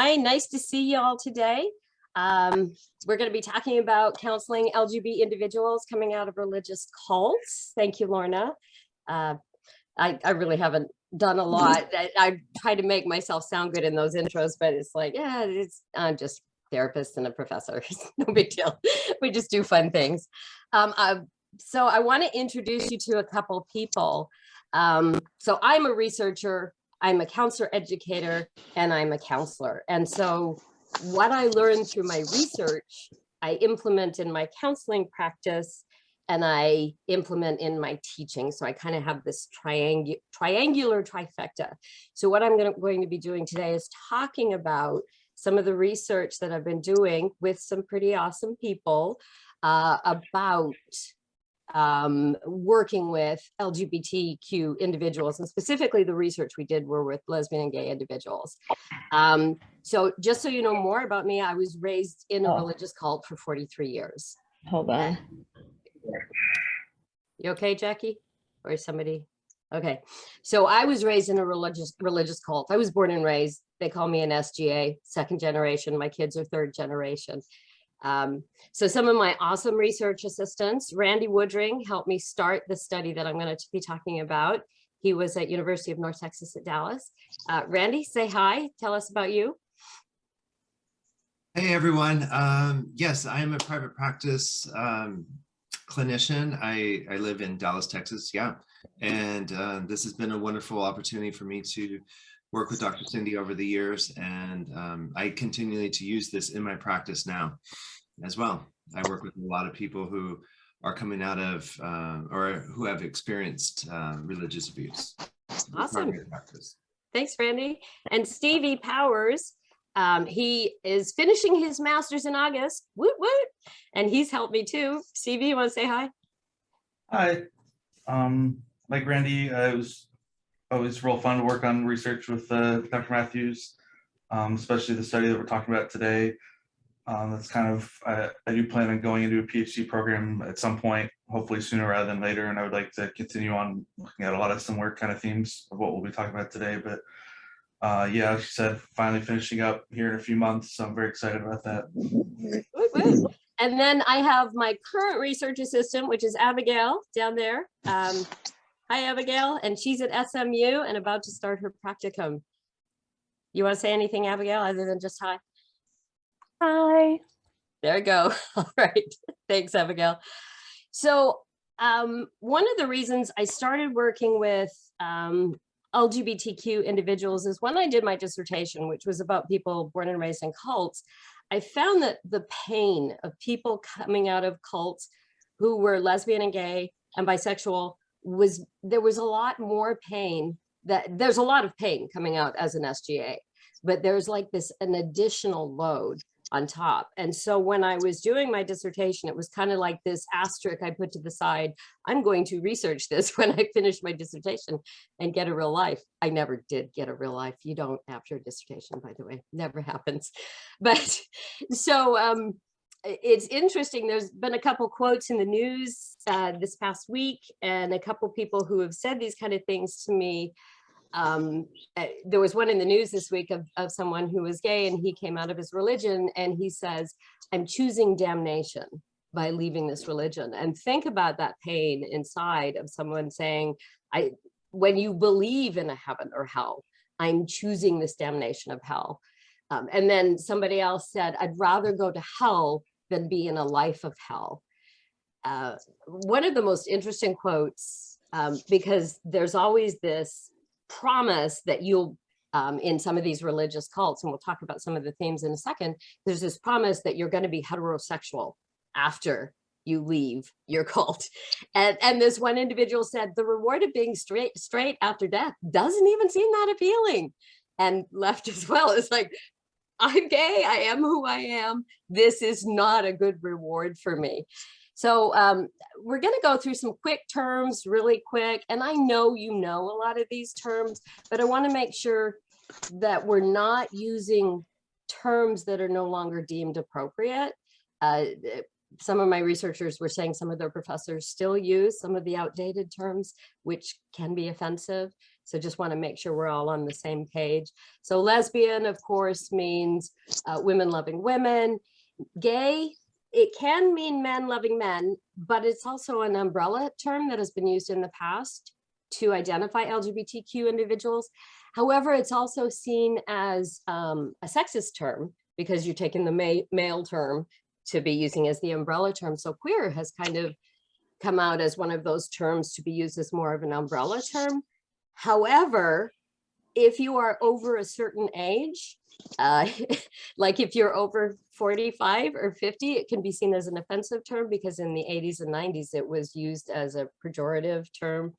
Hi, nice to see you all today. We're going to be talking about counseling LGB individuals coming out of religious cults. Thank you, Lorna. I really haven't done a lot. I try to make myself sound good in those intros, but it's like, yeah, I'm just a therapist and a professor. No big deal. We just do fun things. So I want to introduce you to a couple people. So I'm a researcher, I'm a counselor educator, and I'm a counselor. And so what I learned through my research, I implement in my counseling practice, and I implement in my teaching. So I kind of have this triangular trifecta. So what I'm going to be doing today is talking about some of the research that I've been doing with some pretty awesome people about working with LGBTQ individuals, and specifically the research we did were with lesbian and gay individuals. So just so you know more about me, I was raised in a religious cult for 43 years. Hold on. You okay, Jackie? Or somebody? Okay. So I was raised in a religious cult. I was born and raised. They call me an SGA, second generation. My kids are third generation. So some of my awesome research assistants, Randy Woodring, helped me start the study that I'm going to be talking about. He was at University of North Texas at Dallas. Randy, say hi. Tell us about you. Hey, everyone. Yes, I am a private practice clinician. I live in Dallas, Texas. Yeah. And this has been a wonderful opportunity for me to work with Dr. Cyndi over the years, and I continually to use this in my practice now as well. I work with a lot of people who are coming out of or who have experienced religious abuse. Awesome. Thanks, Randy. And Stevie Powers, he is finishing his master's in August. Woot woot. And he's helped me too. Stevie, you want to say hi? Hi. Like Randy, it was always real fun to work on research with Dr. Matthews, especially the study that we're talking about today. That's kind of, I do plan on going into a PhD program at some point, hopefully sooner rather than later. And I would like to continue on looking at a lot of similar kind of themes of what we'll be talking about today. But yeah, as you said, finally finishing up here in a few months. So I'm very excited about that. And then I have my current research assistant, which is Abigail down there. Hi, Abigail, and she's at SMU and about to start her practicum. You want to say anything, Abigail, other than just hi? Hi. There we go. All right. Thanks, Abigail. So one of the reasons I started working with LGBTQ individuals is when I did my dissertation, which was about people born and raised in cults, I found that the pain of people coming out of cults who were lesbian and gay and bisexual there was a lot more pain. There's a lot of pain coming out as an SGA, but there's like an additional load on top. And so when I was doing my dissertation, it was kind of like this asterisk I put to the side. I'm going to research this when I finish my dissertation and get a real life. I never did get a real life. You don't after a dissertation, by the way, never happens. But so it's interesting. There's been a couple quotes in the news this past week, and a couple people who have said these kind of things to me. There was one in the news this week of someone who was gay, and he came out of his religion, and he says, I'm choosing damnation by leaving this religion. And think about that pain inside of someone saying, when you believe in a heaven or hell, I'm choosing this damnation of hell. And then somebody else said, I'd rather go to hell than be in a life of hell. One of the most interesting quotes, because there's always this promise that you'll, in some of these religious cults, and we'll talk about some of the themes in a second, there's this promise that you're going to be heterosexual after you leave your cult. And this one individual said, the reward of being straight after death doesn't even seem that appealing. And left as well. It's like, I'm gay, I am who I am. This is not a good reward for me. So we're going to go through some quick terms really quick. And I know you know a lot of these terms, but I want to make sure that we're not using terms that are no longer deemed appropriate. Some of my researchers were saying some of their professors still use some of the outdated terms, which can be offensive. So just want to make sure we're all on the same page. So lesbian, of course, means women loving women. Gay, it can mean men loving men, but it's also an umbrella term that has been used in the past to identify LGBTQ individuals. However, it's also seen as a sexist term because you're taking the male term to be using as the umbrella term. So queer has kind of come out as one of those terms to be used as more of an umbrella term. However, if you are over a certain age, like if you're over 45 or 50, it can be seen as an offensive term because in the 80s and 90s, it was used as a pejorative term,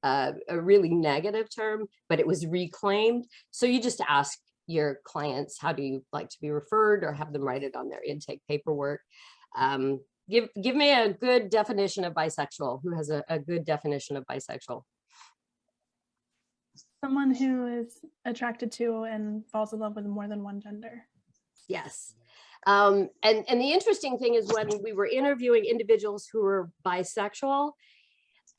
a really negative term, but it was reclaimed. So you just ask your clients, how do you like to be referred, or have them write it on their intake paperwork. Give me a good definition of bisexual. Who has a good definition of bisexual? Someone who is attracted to and falls in love with more than one gender. Yes. And the interesting thing is when we were interviewing individuals who were bisexual,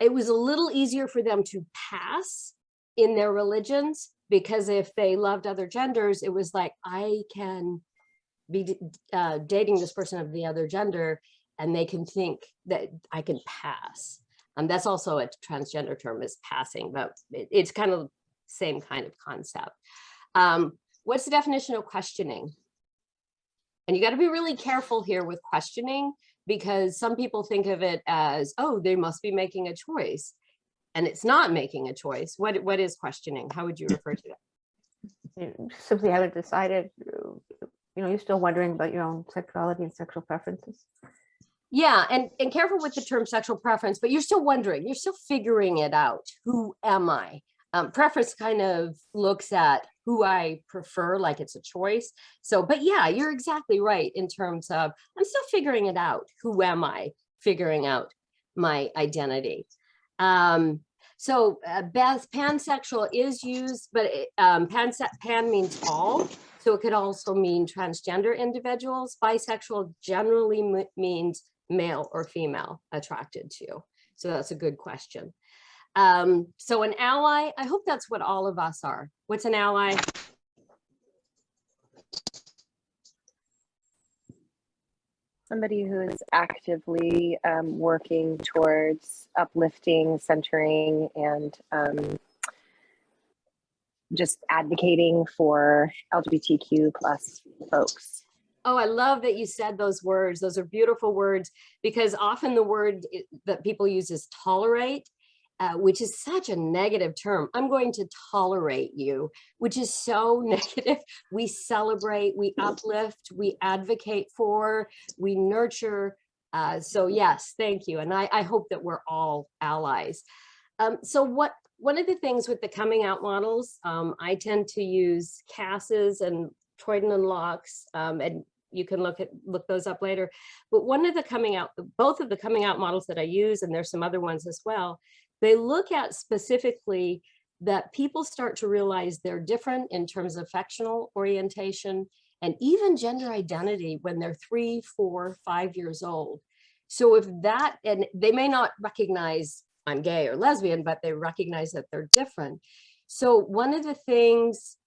it was a little easier for them to pass in their religions, because if they loved other genders, it was like, I can be dating this person of the other gender and they can think that I can pass. That's also a transgender term, is passing, but it's kind of same kind of concept. What's the definition of questioning? And you got to be really careful here with questioning, because some people think of it as, oh, they must be making a choice, and it's not making a choice. What is questioning? How would you refer to that? You simply haven't decided, you're still wondering about your own sexuality and sexual preferences. Yeah, and careful with the term sexual preference, but you're still wondering, you're still figuring it out. Who am I? Preference kind of looks at who I prefer, like it's a choice. So, but yeah, you're exactly right in terms of, I'm still figuring it out. Who am I? Figuring out my identity. So pansexual is used, but pan means all. So it could also mean transgender individuals. Bisexual generally means male or female attracted to. So that's a good question. So an ally, I hope that's what all of us are. What's an ally? Somebody who is actively working towards uplifting, centering, and just advocating for LGBTQ plus folks. Oh, I love that you said those words. Those are beautiful words, because often the word that people use is tolerate, which is such a negative term. I'm going to tolerate you, which is so negative. We celebrate, we uplift, we advocate for, we nurture. So yes, thank you. And I hope that we're all allies. So one of the things with the coming out models, I tend to use Cass's and Troyden and Locke's, and you can look those up later. But one of the both of the coming out models that I use, and there's some other ones as well, they look at specifically that people start to realize they're different in terms of affectional orientation and even gender identity when they're 3, 4, 5 years old. So if that, and they may not recognize I'm gay or lesbian, but they recognize that they're different. So one of the things,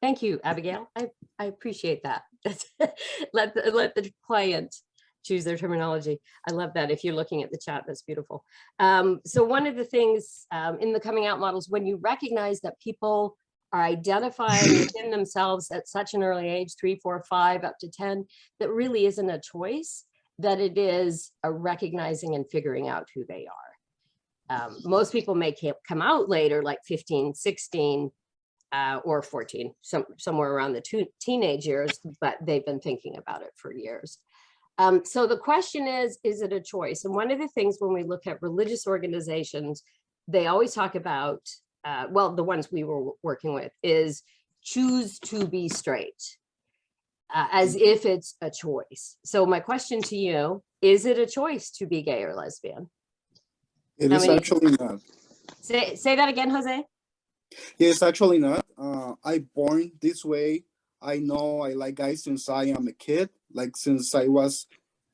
thank you, Abigail. I appreciate that. let the client choose their terminology. I love that. If you're looking at the chat, that's beautiful. So one of the things in the coming out models, when you recognize that people are identifying within themselves at such an early age, 3, 4, 5, up to 10, that really isn't a choice, that it is a recognizing and figuring out who they are. Most people may come out later, like 15, 16, or 14, somewhere around the teenage years, but they've been thinking about it for years. So the question is it a choice? And one of the things when we look at religious organizations, they always talk about, well, the ones we were working with is choose to be straight, as if it's a choice. So my question to you, is it a choice to be gay or lesbian? It is actually not. Say that again, Jose. It's actually not. I born this way. I know I like guys since I am a kid, like since I was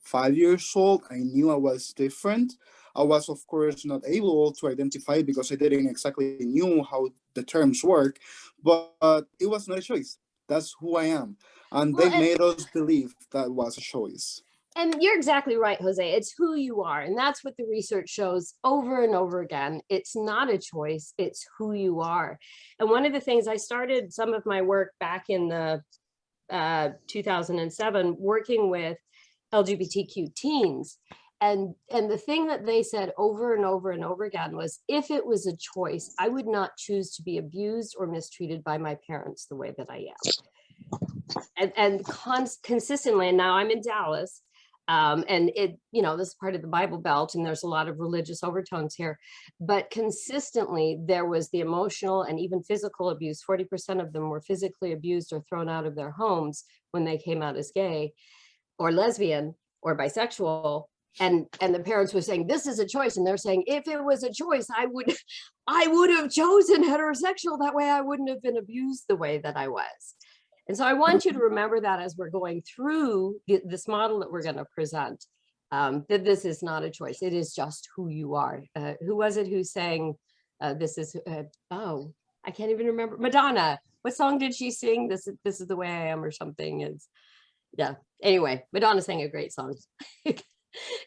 5 years old. I knew I was different. I was, of course, not able to identify because I didn't exactly knew how the terms work, but it was not a choice. That's who I am. And Well, they made us believe that was a choice. and you're exactly right, Jose. It's who you are. And that's what the research shows over and over again. It's not a choice, it's who you are. And one of the things I started some of my work back in the 2007 working with LGBTQ teens. And the thing that they said over and over and over again was, if it was a choice, I would not choose to be abused or mistreated by my parents the way that I am. And consistently, and now I'm in Dallas, and it, you know, this is part of the Bible Belt, and there's a lot of religious overtones here, but consistently there was the emotional and even physical abuse. 40% of them were physically abused or thrown out of their homes when they came out as gay or lesbian or bisexual. And the parents were saying, this is a choice. And they're saying, if it was a choice, I would have chosen heterosexual. That way I wouldn't have been abused the way that I was. And so I want you to remember that as we're going through this model that we're going to present, that this is not a choice. It is just who you are. Who was it who sang, this is, oh, I can't even remember. Madonna, what song did she sing? This is the way I am, or something. Is, yeah. Anyway, Madonna sang a great song.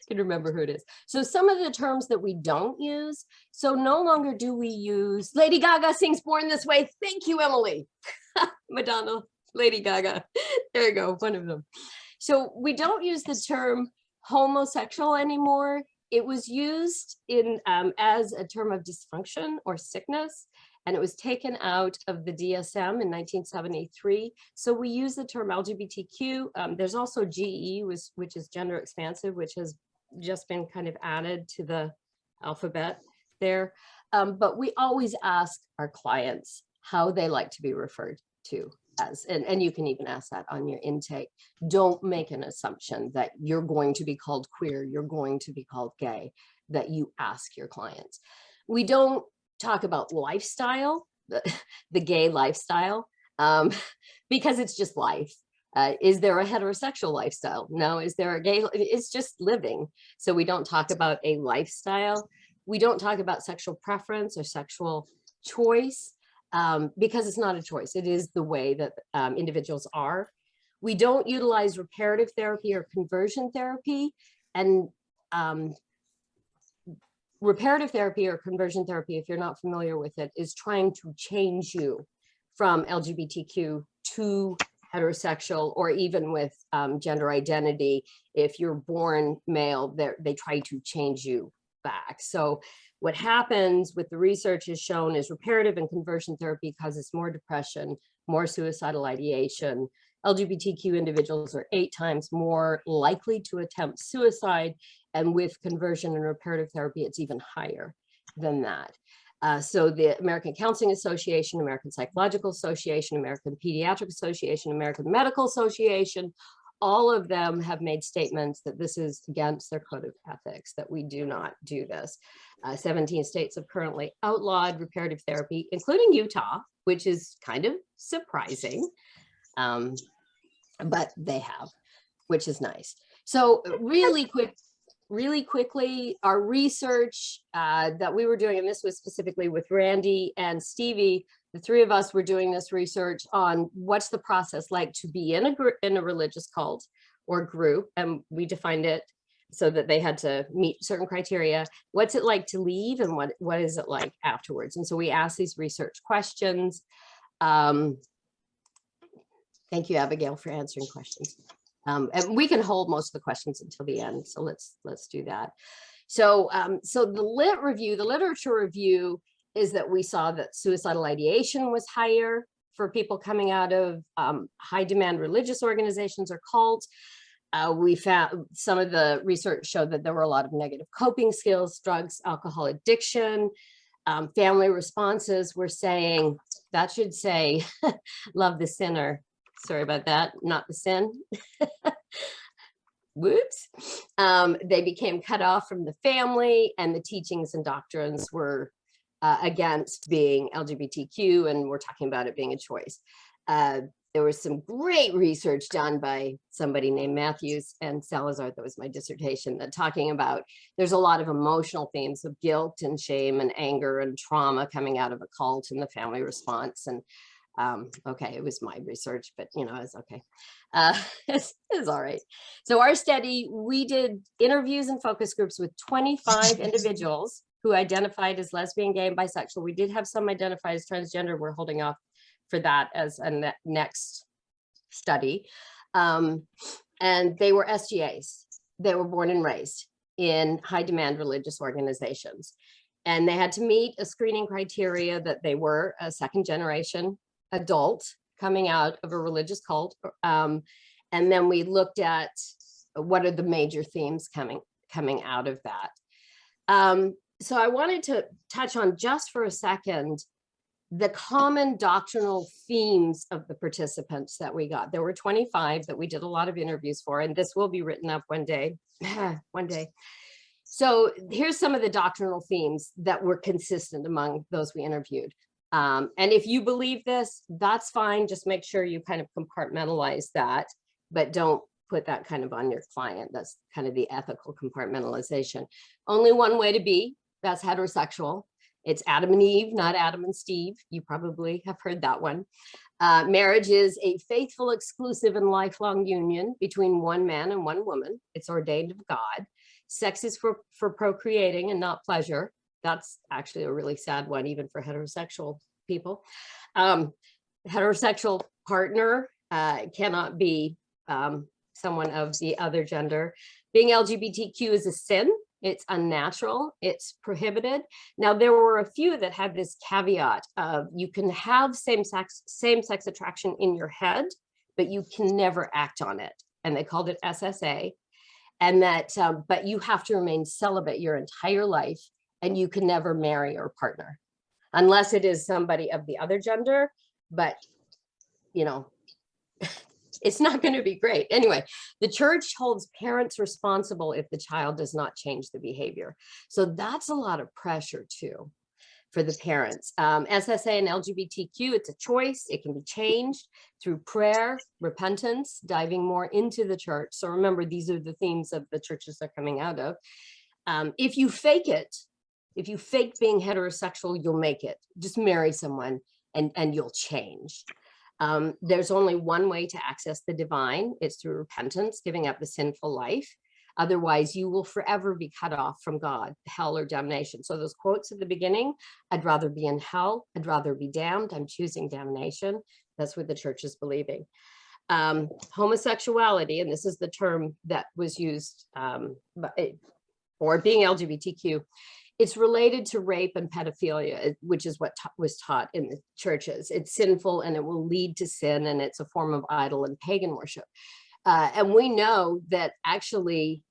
Can remember who it is. So some of the terms that we don't use, so no longer do we use, Lady Gaga sings Born This Way. Thank you, Emily. Madonna, Lady Gaga. There you go, one of them. So we don't use the term homosexual anymore. It was used in as a term of dysfunction or sickness, and it was taken out of the DSM in 1973. So we use the term LGBTQ. There's also GE, which is gender expansive, which has just been kind of added to the alphabet there. But we always ask our clients how they like to be referred to as, and you can even ask that on your intake. Don't make an assumption that you're going to be called queer, you're going to be called gay, that you ask your clients. We don't talk about lifestyle, the gay lifestyle, because it's just life. Is there a heterosexual lifestyle? No. Is there a gay? It's just living. So we don't talk about a lifestyle. We don't talk about sexual preference or sexual choice, because it's not a choice. It is the way that individuals are. We don't utilize reparative therapy or conversion therapy. And reparative therapy or conversion therapy, if you're not familiar with it, is trying to change you from LGBTQ to heterosexual, or even with gender identity. If you're born male, they try to change you back. So what happens with the research is shown is reparative and conversion therapy causes more depression, more suicidal ideation. LGBTQ individuals are 8 times more likely to attempt suicide, and with conversion and reparative therapy, it's even higher than that. So the American Counseling Association, American Psychological Association, American Pediatric Association, American Medical Association, all of them have made statements that this is against their code of ethics, that we do not do this. 17 states have currently outlawed reparative therapy, including Utah, which is kind of surprising, but they have, which is nice. So really quickly, our research that we were doing, and this was specifically with Randy and Stevie, the 3 of us were doing this research on what's the process like to be in a religious cult or group, and we defined it so that they had to meet certain criteria. What's it like to leave, and what is it like afterwards? And so we asked these research questions. Thank you, Abigail, for answering questions. And we can hold most of the questions until the end, so let's do that. So so the literature review is that we saw that suicidal ideation was higher for people coming out of high demand religious organizations or cults. We found some of the research showed that there were a lot of negative coping skills, drugs, alcohol addiction. Family responses were saying, that should say, love the sinner. Sorry about that, not the sin. Whoops. They became cut off from the family, and the teachings and doctrines were against being LGBTQ, and we're talking about it being a choice. there was some great research done by somebody named Matthews and Salazar, that was my dissertation, that talking about there's a lot of emotional themes of guilt and shame and anger and trauma coming out of a cult and the family response. And okay, it was my research, but you know, it's okay. It's all right. So our study, we did interviews and focus groups with 25 individuals who identified as lesbian, gay, and bisexual. We did have some identified as transgender. We're holding off for that as a next study. And they were SGAs. They were born and raised in high demand religious organizations. And they had to meet a screening criteria that they were a second generation adult coming out of a religious cult. And then we looked at what are the major themes coming out of that. So I wanted to touch on just for a second the common doctrinal themes of the participants that we got. There were 25 that we did a lot of interviews for, and this will be written up one day, one day. So here's some of the doctrinal themes that were consistent among those we interviewed. And if you believe this, that's fine. Just make sure you kind of compartmentalize that, but don't put that kind of on your client. That's kind of the ethical compartmentalization. Only one way to be, that's heterosexual. It's Adam and Eve, not Adam and Steve. You probably have heard that one. Marriage is a faithful, exclusive, and lifelong union between one man and one woman. It's ordained of God. Sex is for procreating and not pleasure. That's actually a really sad one, even for heterosexual people. Heterosexual partner cannot be someone of the other gender. Being LGBTQ is a sin. It's unnatural. It's prohibited. Now, there were a few that had this caveat of you can have same-sex attraction in your head, but you can never act on it. And they called it SSA. And that, but you have to remain celibate your entire life, and you can never marry or partner unless it is somebody of the other gender. But, you know, it's not going to be great. Anyway, the church holds parents responsible if the child does not change the behavior. So that's a lot of pressure too for the parents. SSA and LGBTQ, it's a choice. It can be changed through prayer, repentance, diving more into the church. So remember, these are the themes of the churches they're coming out of. If you fake it, if you fake being heterosexual, you'll make it. Just marry someone and you'll change. There's only one way to access the divine. It's through repentance, giving up the sinful life. Otherwise, you will forever be cut off from God, hell, or damnation. So those quotes at the beginning, I'd rather be in hell. I'd rather be damned. I'm choosing damnation. That's what the church is believing. Homosexuality, and this is the term that was used, or being LGBTQ, it's related to rape and pedophilia, which is what was taught in the churches. It's sinful and it will lead to sin, and it's a form of idol and pagan worship. And we know that actually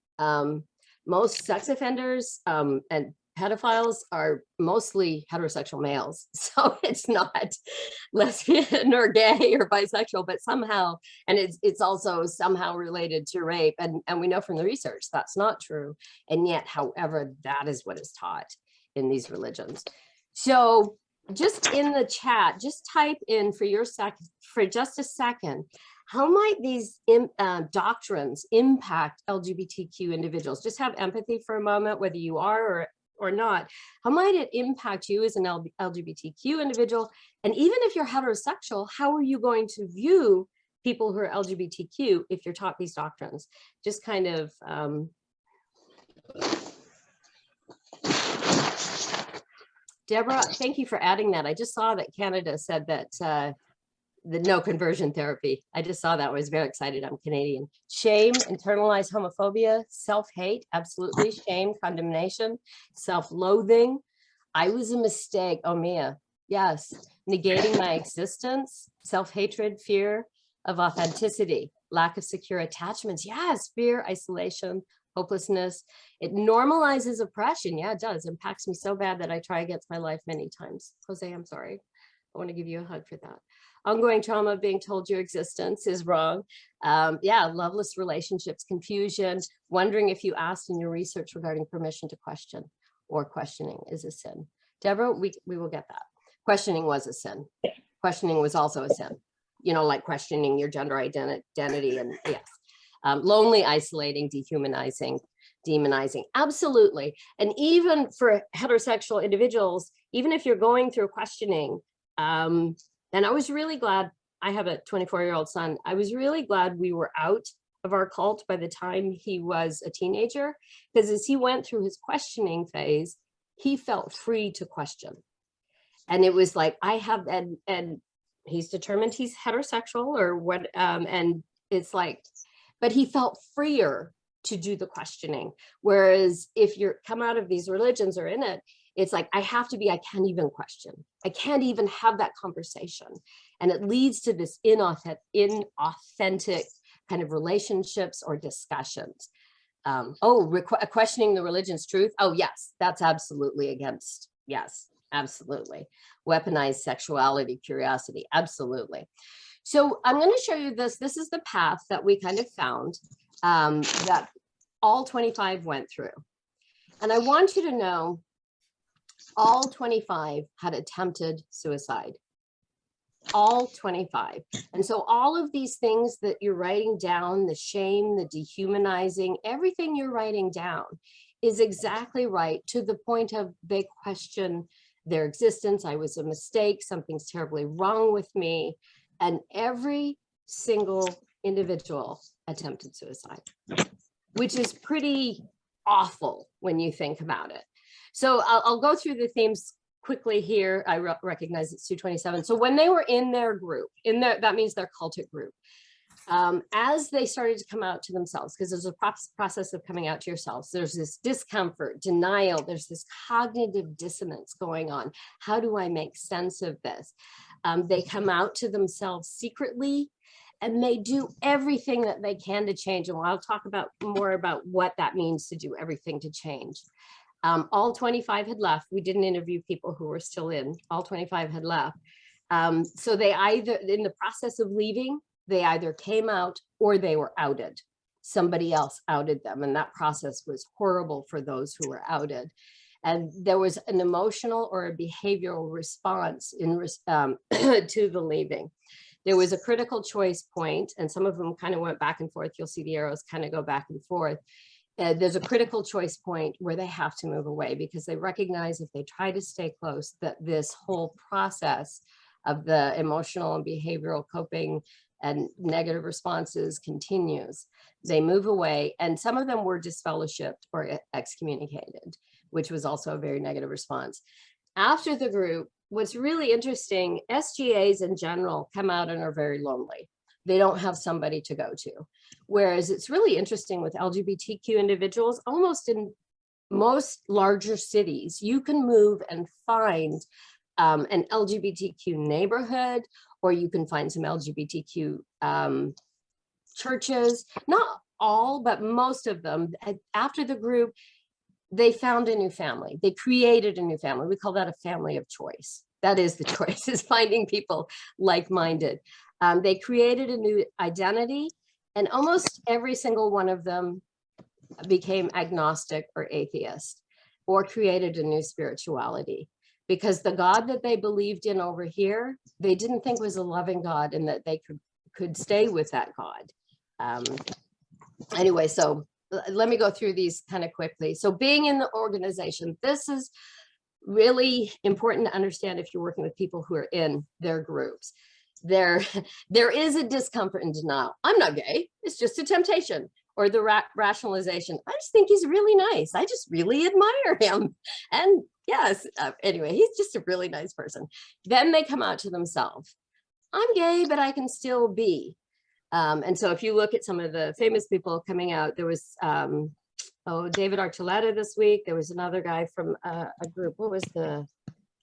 most sex offenders and pedophiles are mostly heterosexual males. So it's not lesbian or gay or bisexual, but somehow, and it's also somehow related to rape. And we know from the research that's not true. And yet, however, that is what is taught in these religions. So just in the chat, just type in for just a second, how might these doctrines impact LGBTQ individuals? Just have empathy for a moment, whether you are or not. How might it impact you as an LGBTQ individual? And even if you're heterosexual, how are you going to view people who are LGBTQ if you're taught these doctrines? Just kind of, Deborah, thank you for adding that. I just saw that Canada said that the no conversion therapy. I just saw that. I was very excited. I'm Canadian. Shame, internalized homophobia, self-hate, absolutely. Shame, condemnation, self-loathing. I was a mistake. Oh, Mia. Yes. Negating my existence, self-hatred, fear of authenticity, lack of secure attachments. Yes. Fear, isolation, hopelessness. It normalizes oppression. Yeah, it does. It impacts me so bad that I try against my life many times. Jose, I'm sorry. I want to give you a hug for that. Ongoing trauma of being told your existence is wrong. Yeah, loveless relationships, confusion, wondering if you asked in your research regarding permission to question or questioning is a sin. Deborah, we will get that. Questioning was a sin. Questioning was also a sin. you know, like questioning your gender identity and yes. Lonely, isolating, dehumanizing, demonizing, absolutely. And even for heterosexual individuals, even if you're going through questioning, and I was really glad, I have a 24-year-old son, I was really glad we were out of our cult by the time he was a teenager, because as he went through his questioning phase, he felt free to question. And it was like, I have, and he's determined he's heterosexual or what, and it's like, but he felt freer to do the questioning. Whereas if you're come out of these religions or in it, it's like, I have to be, I can't even question. I can't even have that conversation. And it leads to this inauthentic kind of relationships or discussions. Questioning the religion's truth. Oh, yes, that's absolutely against. Yes, absolutely. Weaponized sexuality, curiosity, absolutely. So I'm going to show you this. This is the path that we kind of found that all 25 went through. And I want you to know all 25 had attempted suicide. All 25. And so all of these things that you're writing down, the shame, the dehumanizing, everything you're writing down is exactly right, to the point of they question their existence. I was a mistake. Something's terribly wrong with me. And every single individual attempted suicide, which is pretty awful when you think about it. So I'll go through the themes quickly here. I recognize it's 227. So when they were in their group, that means their cultic group, as they started to come out to themselves, because there's a process of coming out to yourselves, there's this discomfort, denial, there's this cognitive dissonance going on. How do I make sense of this? They come out to themselves secretly, and they do everything that they can to change. And I'll talk about more about what that means to do everything to change. All 25 had left. We didn't interview people who were still in. All 25 had left. So they either, in the process of leaving, they either came out or they were outed. Somebody else outed them. And that process was horrible for those who were outed. And there was an emotional or a behavioral response in to the leaving. There was a critical choice point, and some of them kind of went back and forth. You'll see the arrows kind of go back and forth. There's a critical choice point where they have to move away, because they recognize if they try to stay close, that this whole process of the emotional and behavioral coping and negative responses continues. They move away, and some of them were disfellowshipped or excommunicated, which was also a very negative response. After the group, what's really interesting, SGAs in general come out and are very lonely. They don't have somebody to go to. Whereas it's really interesting with LGBTQ individuals, almost in most larger cities, you can move and find an LGBTQ neighborhood, or you can find some LGBTQ churches, not all, but most of them. After the group, they found a new family. They created a new family. We call that a family of choice. That is the choice, is finding people like-minded. They created a new identity, and almost every single one of them became agnostic or atheist, or created a new spirituality, because the God that they believed in over here, they didn't think was a loving God, and that they could stay with that God. Anyway, so let me go through these kind of quickly. So being in the organization, this is really important to understand if you're working with people who are in their groups. There is a discomfort and denial. I'm not gay, it's just a temptation. Or the rationalization, I just think he's really nice. I just really admire him. And yes, anyway, he's just a really nice person. Then they come out to themselves. I'm gay, but I can still be. And so if you look at some of the famous people coming out, there was, David Archuleta this week. There was another guy from a group. What was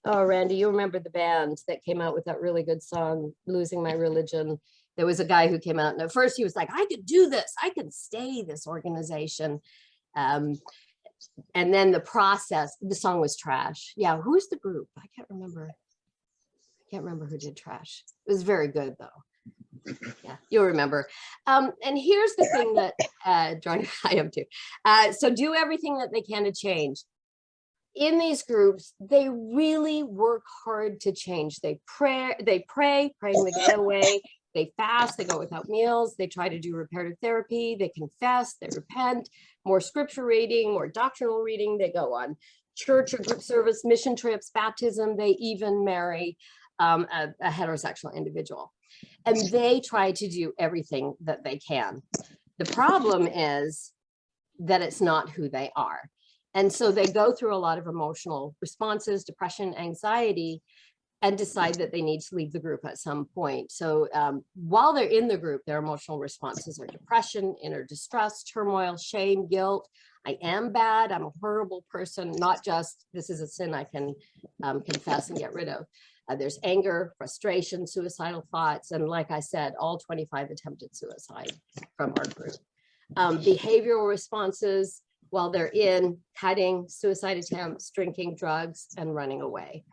Randy, you remember the band that came out with that really good song, Losing My Religion. There was a guy who came out, and at first he was like, I could do this. I could stay this organization. And then the process, the song was Trash. Yeah, who's the group? I can't remember. I can't remember who did Trash. It was very good though. Yeah, you'll remember. And here's the thing that, John, I am too. So do everything that they can to change. In these groups, they really work hard to change. They pray, praying the gay away. They fast, they go without meals, they try to do reparative therapy, they confess, they repent, more scripture reading, more doctrinal reading, they go on church or group service, mission trips, baptism, they even marry a heterosexual individual. And they try to do everything that they can. The problem is that it's not who they are. And so they go through a lot of emotional responses, depression, anxiety, and decide that they need to leave the group at some point. So while they're in the group, their emotional responses are depression, inner distress, turmoil, shame, guilt. I am bad, I'm a horrible person, not just this is a sin I can confess and get rid of. There's anger, frustration, suicidal thoughts, and like I said, all 25 attempted suicide from our group. Behavioral responses while they're in: cutting, suicide attempts, drinking, drugs, and running away.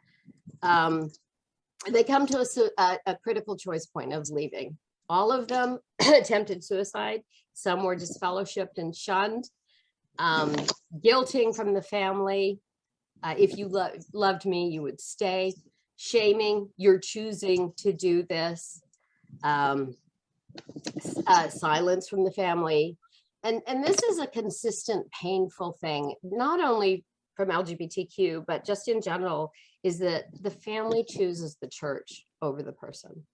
They come to a critical choice point of leaving. All of them attempted suicide. Some were disfellowshipped and shunned. Guilting from the family. If you loved me, you would stay. Shaming, you're choosing to do this. Silence from the family. And this is a consistent painful thing, not only from LGBTQ, but just in general, is that the family chooses the church over the person.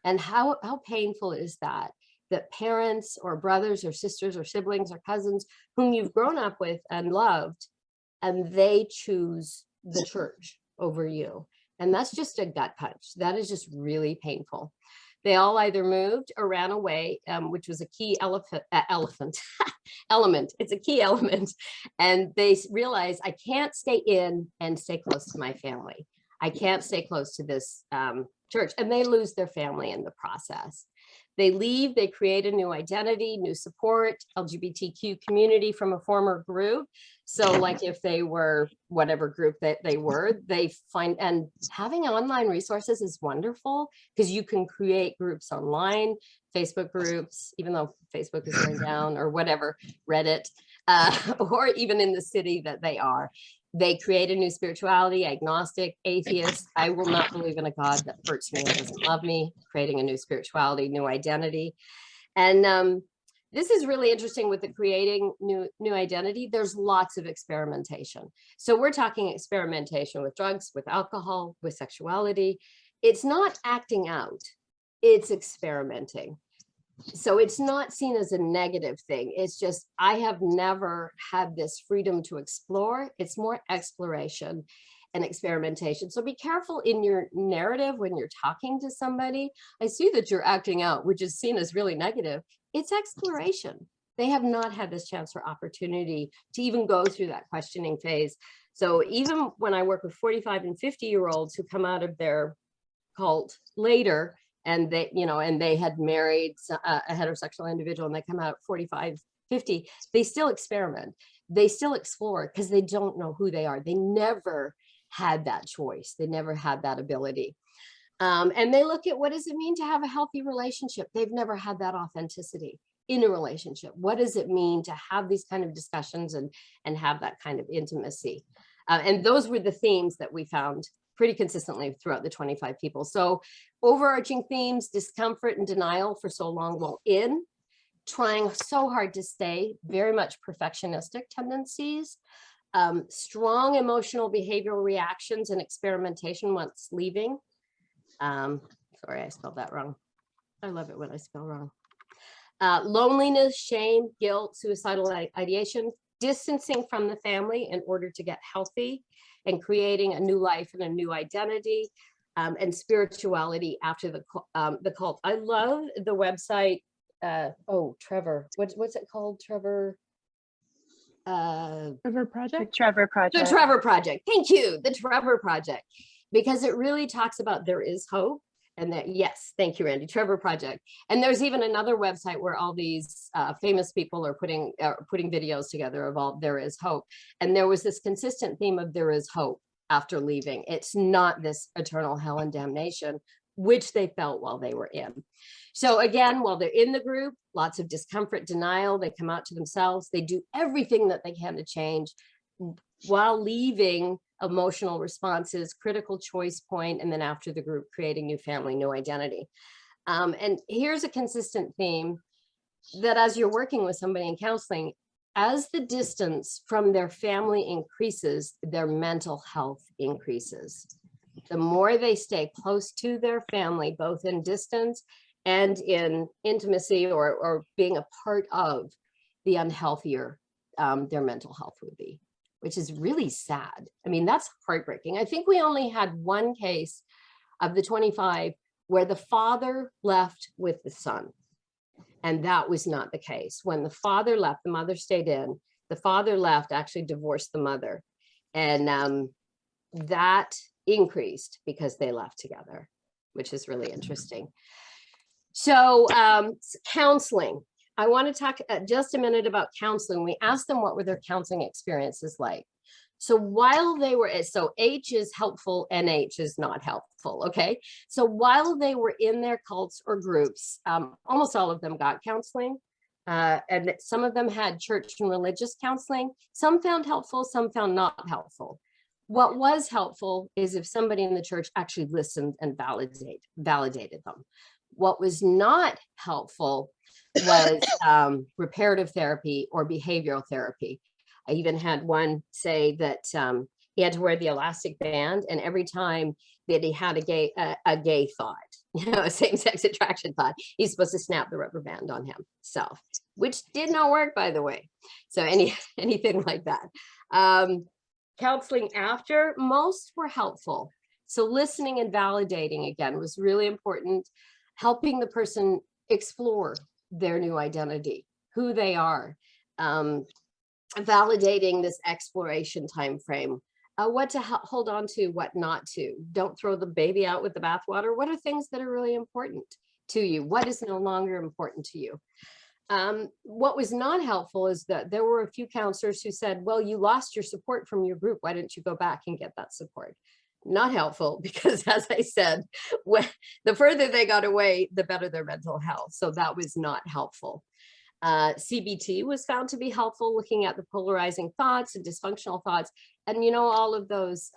And how painful is that? That parents or brothers or sisters or siblings or cousins whom you've grown up with and loved, and they choose the church over you. And that's just a gut punch. That is just really painful. They all either moved or ran away, which was a key element. It's a key element. And they realize, I can't stay in and stay close to my family. I can't stay close to this church. And they lose their family in the process. They leave, they create a new identity, new support, LGBTQ community from a former group. So like if they were whatever group that they were, they find, and having online resources is wonderful because you can create groups online, Facebook groups, even though Facebook is going down, or whatever, Reddit, or even in the city that they are. They create a new spirituality, agnostic, atheist. I will not believe in a God that hurts me and doesn't love me, creating a new spirituality, new identity. And this is really interesting with the creating new identity. There's lots of experimentation. So we're talking experimentation with drugs, with alcohol, with sexuality. It's not acting out, it's experimenting. So it's not seen as a negative thing. It's just, I have never had this freedom to explore. It's more exploration and experimentation. So be careful in your narrative when you're talking to somebody. I see that you're acting out, which is seen as really negative. It's exploration. They have not had this chance or opportunity to even go through that questioning phase. So even when I work with 45 and 50-year-olds who come out of their cult later, and they, and they had married a heterosexual individual, and they come out at 45, 50, they still experiment. They still explore because they don't know who they are. They never had that choice. They never had that ability. And they look at, what does it mean to have a healthy relationship? They've never had that authenticity in a relationship. What does it mean to have these kind of discussions and have that kind of intimacy? And those were the themes that we found pretty consistently throughout the 25 people. So overarching themes: discomfort and denial for so long while in, trying so hard to stay, very much perfectionistic tendencies, strong emotional behavioral reactions and experimentation once leaving. Sorry, I spelled that wrong. I love it when I spell wrong. Loneliness, shame, guilt, suicidal ideation, distancing from the family in order to get healthy, and creating a new life and a new identity, and spirituality after the cult. I love the website. Trevor, what's it called? Trevor. Trevor Project? The Trevor Project. The Trevor Project. Thank you. The Trevor Project, because it really talks about there is hope. And that, yes, thank you, Randy, Trevor Project. And there's even another website where all these famous people are putting videos together of all there is hope. And there was this consistent theme of there is hope after leaving. It's not this eternal hell and damnation, which they felt while they were in. So again, while they're in the group, lots of discomfort, denial, they come out to themselves, they do everything that they can to change. While leaving, emotional responses, critical choice point, and then after the group, creating new family, new identity. And here's a consistent theme that as you're working with somebody in counseling, as the distance from their family increases, their mental health increases. The more they stay close to their family, both in distance and in intimacy or being a part of, the unhealthier their mental health would be, which is really sad. I mean, that's heartbreaking. I think we only had one case of the 25 where the father left with the son. And that was not the case. When the father left, the mother stayed in. The father left, actually divorced the mother. And that increased because they left together, which is really interesting. So counseling. I want to talk just a minute about counseling. We asked them what were their counseling experiences like. So while they were, so H is helpful, NH is not helpful, okay? So while they were in their cults or groups, almost all of them got counseling, and some of them had church and religious counseling. Some found helpful, some found not helpful. What was helpful is if somebody in the church actually listened and validated them. What was not helpful was reparative therapy or behavioral therapy. I even had one say that he had to wear the elastic band, and every time that he had a gay thought, a same-sex attraction thought, he's supposed to snap the rubber band on himself, which did not work, by the way. So anything like that. Counseling after, most were helpful. So listening and validating, again, was really important. Helping the person explore their new identity, who they are. Validating this exploration time frame, what to hold on to, what not to. Don't throw the baby out with the bathwater. What are things that are really important to you? What is no longer important to you? What was not helpful is that there were a few counselors who said, well, you lost your support from your group. Why didn't you go back and get that support? Not helpful, because as I said, the further they got away, the better their mental health. So that was not helpful. CBT was found to be helpful, looking at the polarizing thoughts and dysfunctional thoughts. And you know, all of those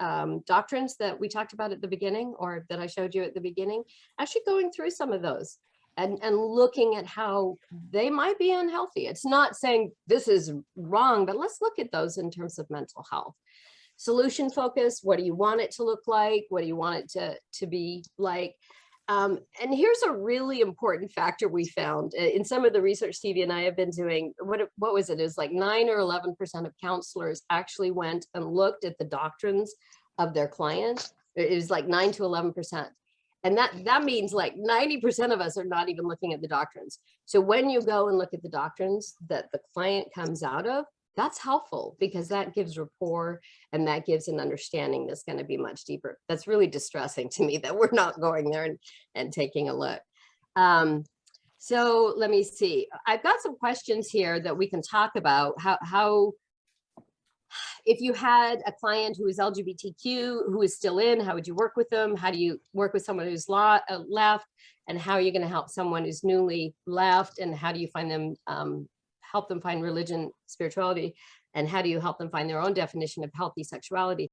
doctrines that we talked about at the beginning, or that I showed you at the beginning, actually going through some of those and looking at how they might be unhealthy. It's not saying this is wrong, but let's look at those in terms of mental health. Solution focus, what do you want it to look like? What do you want it to be like? And here's a really important factor we found in some of the research Stevie and I have been doing. What was it? It was like 9 or 11% of counselors actually went and looked at the doctrines of their client. It was like 9 to 11%. And that means like 90% of us are not even looking at the doctrines. So when you go and look at the doctrines that the client comes out of, that's helpful, because that gives rapport and that gives an understanding that's going to be much deeper. That's really distressing to me that we're not going there and taking a look. So let me see. I've got some questions here that we can talk about. How if you had a client who is LGBTQ, who is still in, how would you work with them? How do you work with someone who's left? And how are you going to help someone who's newly left? And how do you find them, help them find religion, spirituality, and how do you help them find their own definition of healthy sexuality?